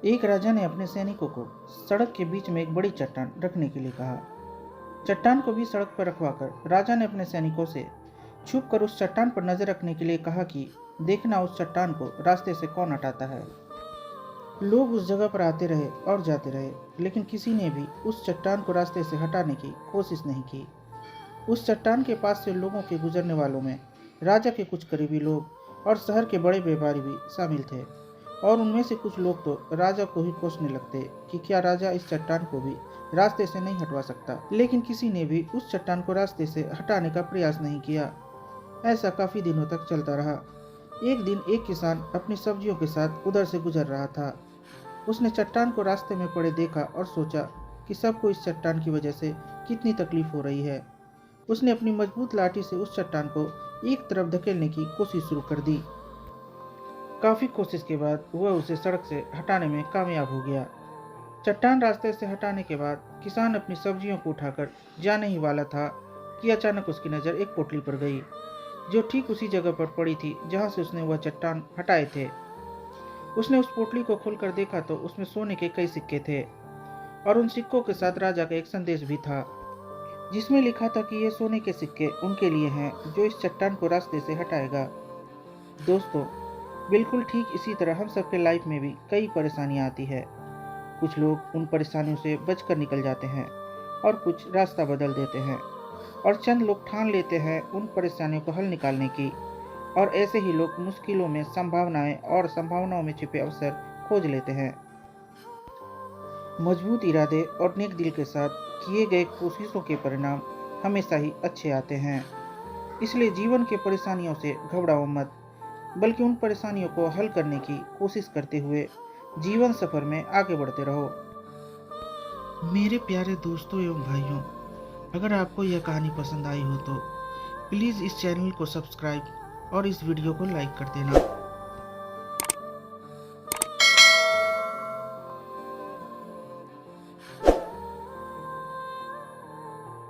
एक राजा ने अपने सैनिकों को सड़क के बीच में एक बड़ी चट्टान रखने के लिए कहा। चट्टान को भी सड़क पर रखवाकर राजा ने अपने सैनिकों से छुप कर उस चट्टान पर नजर रखने के लिए कहा कि देखना उस चट्टान को रास्ते से कौन हटाता है। लोग उस जगह पर आते रहे और जाते रहे, लेकिन किसी ने भी उस चट्टान को रास्ते से हटाने की कोशिश नहीं की। उस चट्टान के पास से लोगों के गुजरने वालों में राजा के कुछ करीबी लोग और शहर के बड़े व्यापारी भी शामिल थे, और उनमें से कुछ लोग तो राजा को ही कोसने लगते कि क्या राजा इस चट्टान को भी रास्ते से नहीं हटवा सकता। लेकिन किसी ने भी उस चट्टान को रास्ते से हटाने का प्रयास नहीं किया। ऐसा काफी दिनों तक चलता रहा। एक दिन एक किसान अपनी सब्जियों के साथ उधर से गुजर रहा था। उसने चट्टान को रास्ते में पड़े देखा और सोचा कि सबको इस चट्टान की वजह से कितनी तकलीफ हो रही है। उसने अपनी मजबूत लाठी से उस चट्टान को एक तरफ धकेलने की कोशिश शुरू कर दी। काफी कोशिश के बाद वह उसे सड़क से हटाने में कामयाब हो गया। चट्टान रास्ते से हटाने के बाद किसान अपनी सब्जियों को उठाकर जाने ही वाला था कि अचानक उसकी नज़र एक पोटली पर गई, जो ठीक उसी जगह पर पड़ी थी जहां से उसने वह चट्टान हटाए थे। उसने उस पोटली को खोलकर देखा तो उसमें सोने के कई सिक्के थे, और उन सिक्कों के साथ राजा का एक संदेश भी था, जिसमें लिखा था कि ये सोने के सिक्के उनके लिए हैं जो इस चट्टान को रास्ते से हटाएगा। दोस्तों, बिल्कुल ठीक इसी तरह हम सबके लाइफ में भी कई परेशानियां आती है। कुछ लोग उन परेशानियों से बचकर निकल जाते हैं और कुछ रास्ता बदल देते हैं, और चंद लोग ठान लेते हैं उन परेशानियों को हल निकालने की, और ऐसे ही लोग मुश्किलों में संभावनाएं और संभावनाओं में छिपे अवसर खोज लेते हैं। मजबूत इरादे और नेक दिल के साथ किए गए कोशिशों के परिणाम हमेशा ही अच्छे आते हैं। इसलिए जीवन के परेशानियों से घबराओ मत, बल्कि उन परेशानियों को हल करने की कोशिश करते हुए जीवन सफर में आगे बढ़ते रहो। मेरे प्यारे दोस्तों एवं भाइयों, अगर आपको यह कहानी पसंद आई हो तो प्लीज़ इस चैनल को सब्सक्राइब और इस वीडियो को लाइक कर देना।